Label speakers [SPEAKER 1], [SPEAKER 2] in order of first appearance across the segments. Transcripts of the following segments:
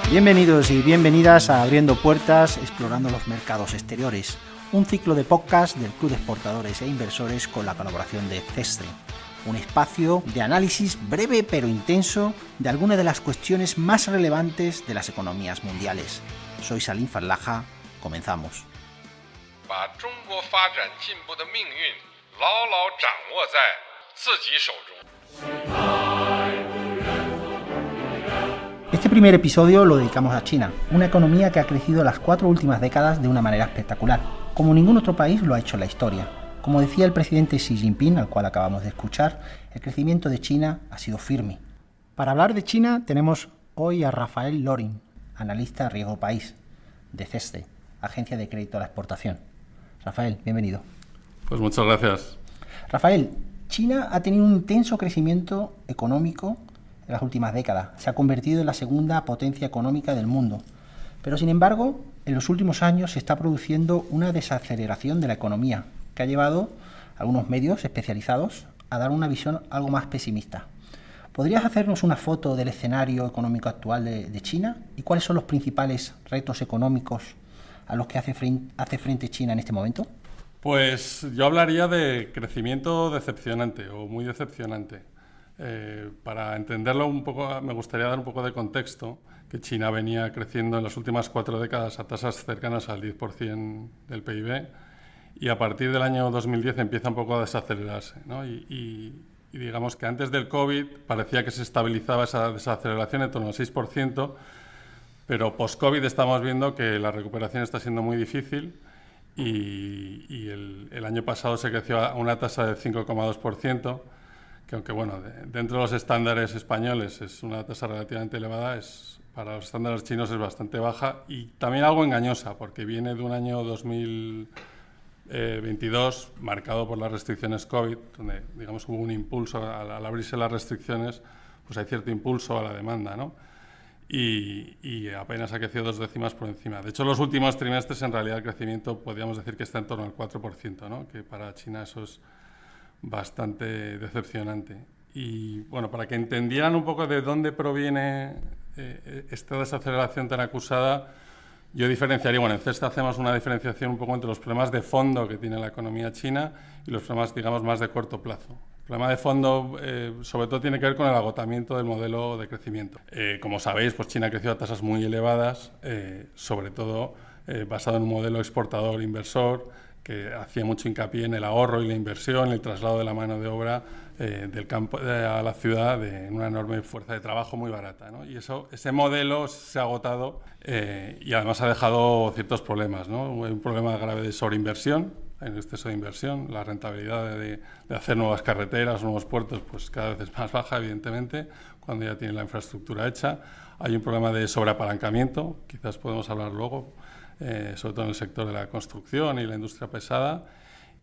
[SPEAKER 1] Bienvenidos y bienvenidas a Abriendo Puertas, explorando los mercados exteriores, un ciclo de podcast del Club de Exportadores e Inversores con la colaboración de CESTRE, un espacio de análisis breve pero intenso de algunas de las cuestiones más relevantes de las economías mundiales. Soy Salim Farlaja, comenzamos. Este primer episodio lo dedicamos a China, una economía que ha crecido las 4 últimas décadas de una manera espectacular, como ningún otro país lo ha hecho en la historia. Como decía el presidente Xi Jinping, al cual acabamos de escuchar, el crecimiento de China ha sido firme. Para hablar de China tenemos hoy a Rafael Lorin, analista de riesgo país, de CESTE, Agencia de Crédito a la Exportación. Rafael, bienvenido.
[SPEAKER 2] Pues muchas gracias.
[SPEAKER 1] Rafael, China ha tenido un intenso crecimiento económico en las últimas décadas. Se ha convertido en la segunda potencia económica del mundo. Pero, sin embargo, en los últimos años se está produciendo una desaceleración de la economía que ha llevado a algunos medios especializados a dar una visión algo más pesimista. ¿Podrías hacernos una foto del escenario económico actual de China? ¿Y cuáles son los principales retos económicos a los que hace frente China en este momento?
[SPEAKER 2] Pues yo hablaría de crecimiento decepcionante o muy decepcionante. Para entenderlo un poco, me gustaría dar un poco de contexto, que China venía creciendo en las últimas 4 décadas a tasas cercanas al 10% del PIB y a partir del año 2010 empieza un poco a desacelerarse, ¿no? Y digamos que antes del COVID parecía que se estabilizaba esa desaceleración en torno al 6%, pero post-COVID estamos viendo que la recuperación está siendo muy difícil y el año pasado se creció a una tasa del 5,2%, que aunque bueno, dentro de los estándares españoles es una tasa relativamente elevada, para los estándares chinos es bastante baja y también algo engañosa, porque viene de un año 2022 marcado por las restricciones COVID, donde digamos hubo un impulso, al abrirse las restricciones, pues hay cierto impulso a la demanda, ¿no? Y apenas ha crecido 2 décimas por encima. De hecho, los últimos trimestres, en realidad, el crecimiento podríamos decir que está en torno al 4%, ¿no? Que para China eso es bastante decepcionante. Y bueno, para que entendieran un poco de dónde proviene esta desaceleración tan acusada, yo diferenciaría, bueno, en CESTE hacemos una diferenciación un poco entre los problemas de fondo que tiene la economía china y los problemas, digamos, más de corto plazo. El problema de fondo, sobre todo, tiene que ver con el agotamiento del modelo de crecimiento. Como sabéis, pues China creció a tasas muy elevadas, sobre todo basado en un modelo exportador-inversor, que hacía mucho hincapié en el ahorro y la inversión, el traslado de la mano de obra del campo a la ciudad en una enorme fuerza de trabajo muy barata, ¿no? Y ese modelo se ha agotado y además ha dejado ciertos problemas, ¿no? Hay un problema grave de sobreinversión, hay un exceso de inversión, la rentabilidad de hacer nuevas carreteras, nuevos puertos, pues cada vez es más baja, evidentemente, cuando ya tiene la infraestructura hecha. Hay un problema de sobreapalancamiento, quizás podemos hablar luego, sobre todo en el sector de la construcción y la industria pesada,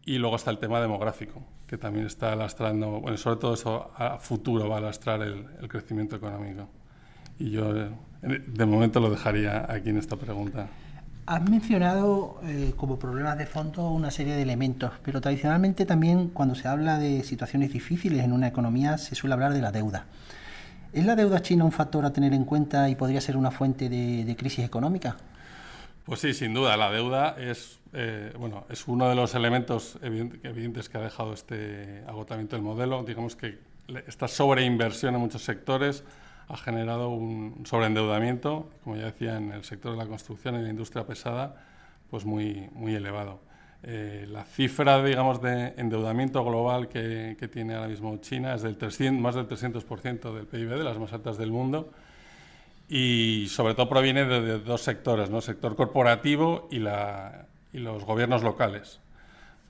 [SPEAKER 2] y luego está el tema demográfico, que también está lastrando, bueno, sobre todo eso a futuro va a lastrar el crecimiento económico. Y yo de momento lo dejaría aquí en esta pregunta.
[SPEAKER 1] Has mencionado como problemas de fondo una serie de elementos, pero tradicionalmente también cuando se habla de situaciones difíciles en una economía se suele hablar de la deuda. ¿Es la deuda china un factor a tener en cuenta y podría ser una fuente de crisis económica?
[SPEAKER 2] Pues sí, sin duda, la deuda es uno de los elementos evidentes que ha dejado este agotamiento del modelo. Digamos que esta sobreinversión en muchos sectores ha generado un sobreendeudamiento, como ya decía, en el sector de la construcción y la industria pesada, pues muy, muy elevado. La cifra, digamos, de endeudamiento global que tiene ahora mismo China es más del 300% del PIB, de las más altas del mundo. Y sobre todo proviene de 2 sectores, ¿no? El sector corporativo y los gobiernos locales.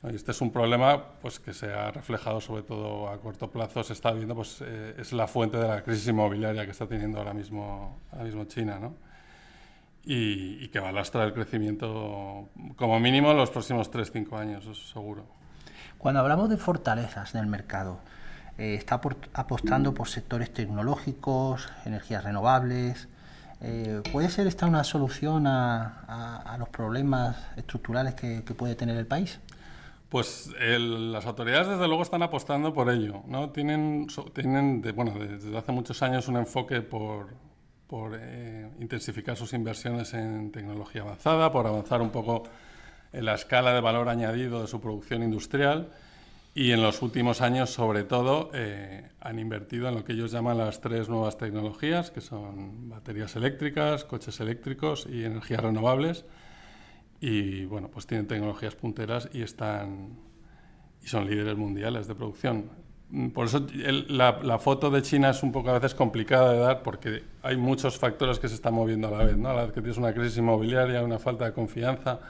[SPEAKER 2] Y este es un problema pues, que se ha reflejado sobre todo a corto plazo, se está viendo, pues, es la fuente de la crisis inmobiliaria que está teniendo ahora mismo China, ¿no? Y que va a lastrar el crecimiento como mínimo en los próximos 3-5 años, eso seguro.
[SPEAKER 1] Cuando hablamos de fortalezas del mercado, está apostando por sectores tecnológicos, energías renovables. ¿Puede ser esta una solución a los problemas estructurales que puede tener el país?
[SPEAKER 2] Pues las autoridades desde luego están apostando por ello, ¿no? Tienen desde hace muchos años un enfoque por intensificar sus inversiones en tecnología avanzada, por avanzar un poco en la escala de valor añadido de su producción industrial, y en los últimos años, sobre todo, han invertido en lo que ellos llaman las 3 nuevas tecnologías, que son baterías eléctricas, coches eléctricos y energías renovables. Y bueno, pues tienen tecnologías punteras y son líderes mundiales de producción. Por eso la foto de China es un poco a veces complicada de dar, porque hay muchos factores que se están moviendo a la vez, ¿no? A la vez que tienes una crisis inmobiliaria, una falta de confianza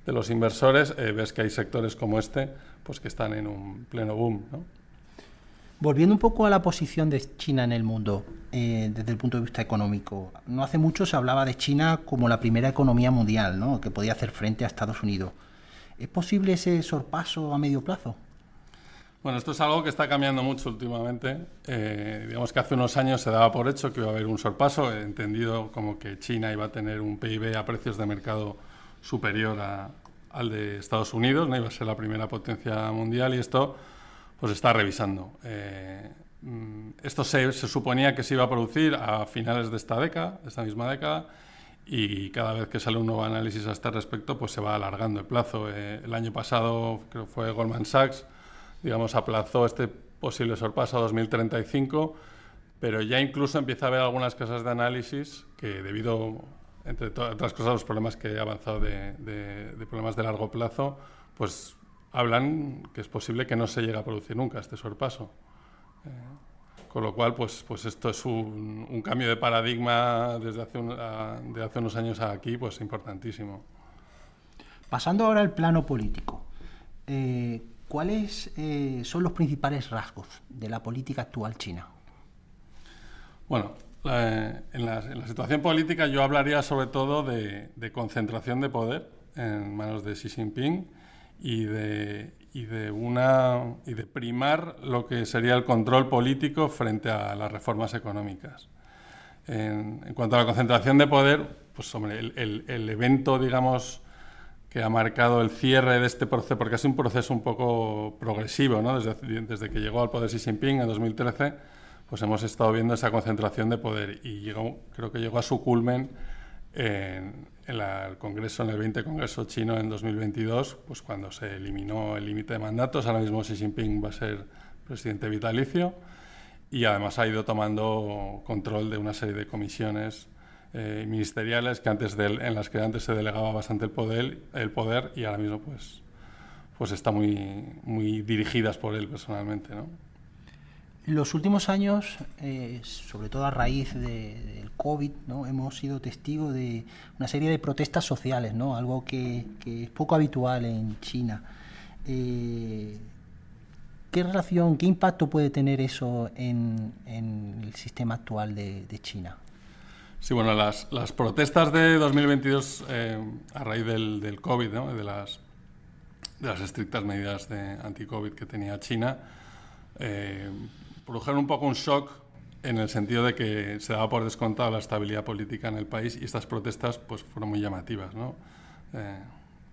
[SPEAKER 2] de los inversores, ves que hay sectores como este pues que están en un pleno boom, ¿no?
[SPEAKER 1] Volviendo un poco a la posición de China en el mundo, desde el punto de vista económico, no hace mucho se hablaba de China como la primera economía mundial, ¿no?, que podía hacer frente a Estados Unidos. ¿Es posible ese sorpaso a medio plazo?
[SPEAKER 2] Bueno, esto es algo que está cambiando mucho últimamente. Digamos que hace unos años se daba por hecho que iba a haber un sorpaso, entendido como que China iba a tener un PIB a precios de mercado superior al de Estados Unidos, ¿no? Iba a ser la primera potencia mundial, y esto pues se está revisando. Esto se suponía que se iba a producir a finales de esta misma década, y cada vez que sale un nuevo análisis a este respecto pues se va alargando el plazo. El año pasado, creo que fue Goldman Sachs, digamos, aplazó este posible sorpaso a 2035, pero ya incluso empieza a haber algunas casas de análisis que, debido, entre otras cosas, a los problemas que he avanzado de problemas de largo plazo, pues hablan que es posible que no se llegue a producir nunca este sorpaso. Con lo cual, pues esto es un cambio de paradigma desde hace unos años a aquí, pues importantísimo.
[SPEAKER 1] Pasando ahora al plano político, ¿cuáles son los principales rasgos de la política actual china?
[SPEAKER 2] Bueno, en la situación política yo hablaría sobre todo de concentración de poder en manos de Xi Jinping y de primar lo que sería el control político frente a las reformas económicas. En cuanto a la concentración de poder, pues hombre, el evento, digamos, que ha marcado el cierre de este proceso, porque es un proceso un poco progresivo, ¿no? Desde que llegó al poder Xi Jinping en 2013, pues hemos estado viendo esa concentración de poder, y creo que llegó a su culmen en el Congreso, en el 20 Congreso chino en 2022, pues cuando se eliminó el límite de mandatos. Ahora mismo Xi Jinping va a ser presidente vitalicio, y además ha ido tomando control de una serie de comisiones ministeriales en las que antes se delegaba bastante el poder, y ahora mismo pues está muy dirigidas por él personalmente, ¿no?
[SPEAKER 1] En los últimos años, sobre todo a raíz del COVID, ¿no?, hemos sido testigos de una serie de protestas sociales, ¿no?, algo que es poco habitual en China. ¿Qué relación, qué impacto puede tener eso en el sistema actual de China?
[SPEAKER 2] Sí, bueno, las protestas de 2022 a raíz del COVID, ¿no?, de las estrictas medidas de anti-COVID que tenía China, produjeron un poco un shock, en el sentido de que se daba por descontado la estabilidad política en el país, y estas protestas pues fueron muy llamativas, ¿no?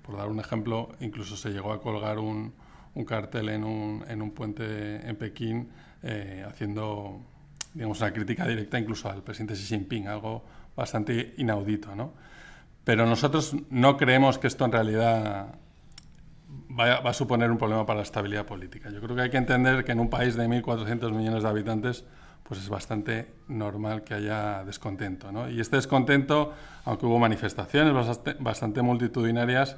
[SPEAKER 2] Por dar un ejemplo, incluso se llegó a colgar un cartel en un puente en Pekín, haciendo, digamos, una crítica directa incluso al presidente Xi Jinping, algo bastante inaudito, ¿no? Pero nosotros no creemos que esto en realidad va a suponer un problema para la estabilidad política. Yo creo que hay que entender que en un país de 1.400 millones de habitantes pues es bastante normal que haya descontento, ¿no? Y este descontento, aunque hubo manifestaciones bastante multitudinarias,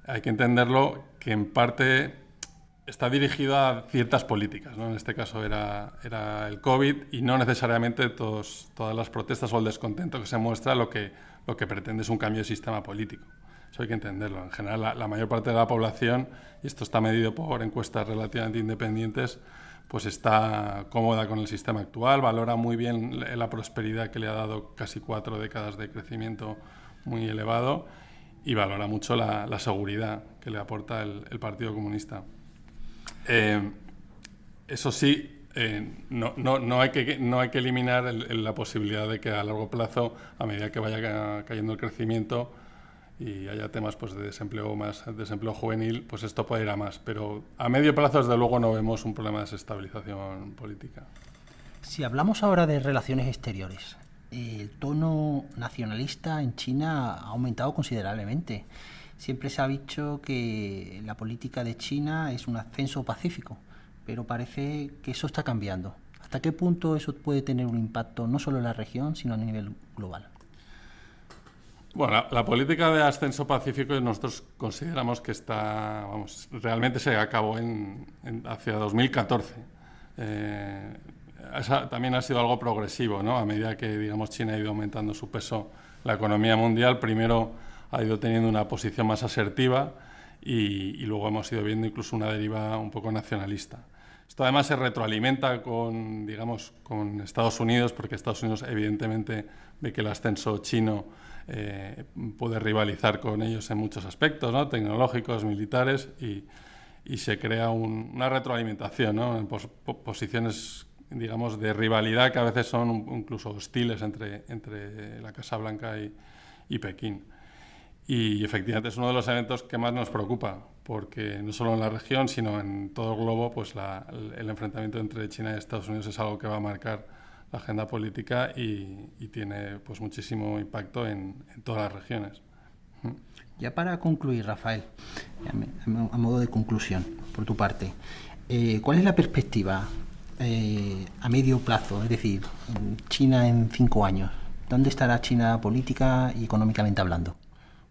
[SPEAKER 2] hay que entenderlo que en parte está dirigido a ciertas políticas, ¿no? En este caso era el COVID, y no necesariamente todas las protestas o el descontento que se muestra lo que pretende es un cambio de sistema político. Eso hay que entenderlo. En general, la mayor parte de la población, y esto está medido por encuestas relativamente independientes, pues está cómoda con el sistema actual, valora muy bien la prosperidad que le ha dado casi 4 décadas de crecimiento muy elevado, y valora mucho la seguridad que le aporta el Partido Comunista. Eso sí, no hay que eliminar la posibilidad de que a largo plazo, a medida que vaya cayendo el crecimiento y haya temas pues de desempleo juvenil, pues esto puede ir a más. Pero a medio plazo, desde luego, no vemos un problema de desestabilización política.
[SPEAKER 1] Si hablamos ahora de relaciones exteriores, el tono nacionalista en China ha aumentado considerablemente. Siempre se ha dicho que la política de China es un ascenso pacífico, pero parece que eso está cambiando. ¿Hasta qué punto eso puede tener un impacto no solo en la región, sino a nivel global?
[SPEAKER 2] Bueno, la política de ascenso pacífico nosotros consideramos que realmente se acabó hacia 2014. También ha sido algo progresivo, ¿no? A medida que, digamos, China ha ido aumentando su peso en la economía mundial, primero ha ido teniendo una posición más asertiva y luego hemos ido viendo incluso una deriva un poco nacionalista. Esto además se retroalimenta con Estados Unidos, porque Estados Unidos evidentemente ve que el ascenso chino puede rivalizar con ellos en muchos aspectos, ¿no? Tecnológicos, militares, y se crea una retroalimentación, ¿no? En posiciones, digamos, de rivalidad que a veces son incluso hostiles entre la Casa Blanca y Pekín. Y efectivamente es uno de los eventos que más nos preocupa, porque no solo en la región, sino en todo el globo, pues el enfrentamiento entre China y Estados Unidos es algo que va a marcar la agenda política y tiene pues muchísimo impacto en todas las regiones.
[SPEAKER 1] Ya para concluir, Rafael, a modo de conclusión, por tu parte, ¿cuál es la perspectiva a medio plazo? Es decir, China en 5 años. ¿Dónde estará China política y económicamente hablando?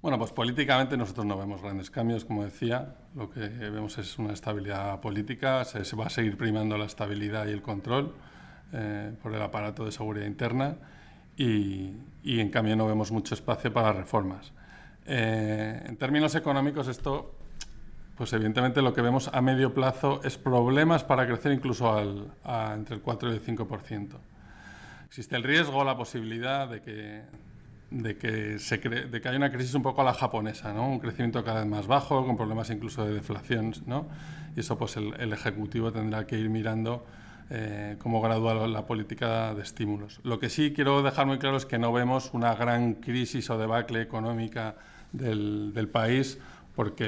[SPEAKER 2] Bueno, pues políticamente nosotros no vemos grandes cambios, como decía. Lo que vemos es una estabilidad política. Se va a seguir primando la estabilidad y el control por el aparato de seguridad interna y en cambio no vemos mucho espacio para reformas. En términos económicos, esto, pues evidentemente lo que vemos a medio plazo es problemas para crecer incluso entre el 4 y el 5%. Existe el riesgo, la posibilidad de que haya una crisis un poco a la japonesa, ¿no? Un crecimiento cada vez más bajo, con problemas incluso de deflación, ¿no? Y eso pues el Ejecutivo tendrá que ir mirando cómo gradúa la política de estímulos. Lo que sí quiero dejar muy claro es que no vemos una gran crisis o debacle económica del país, porque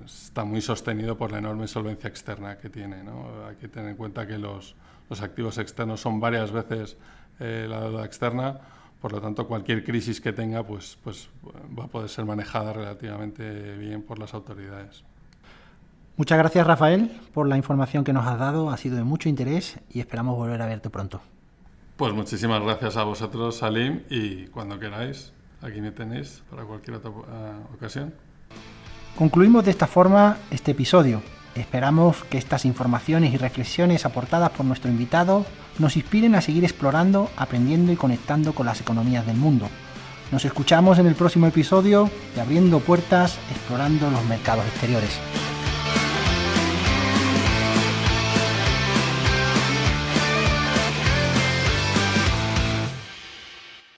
[SPEAKER 2] está muy sostenido por la enorme solvencia externa que tiene, ¿no? Hay que tener en cuenta que los activos externos son varias veces la deuda externa. Por lo tanto, cualquier crisis que tenga pues va a poder ser manejada relativamente bien por las autoridades.
[SPEAKER 1] Muchas gracias, Rafael, por la información que nos has dado. Ha sido de mucho interés y esperamos volver a verte pronto.
[SPEAKER 2] Pues muchísimas gracias a vosotros, Salim, y cuando queráis, aquí me tenéis para cualquier otra ocasión.
[SPEAKER 1] Concluimos de esta forma este episodio. Esperamos que estas informaciones y reflexiones aportadas por nuestro invitado nos inspiren a seguir explorando, aprendiendo y conectando con las economías del mundo. Nos escuchamos en el próximo episodio de Abriendo Puertas, explorando los mercados exteriores.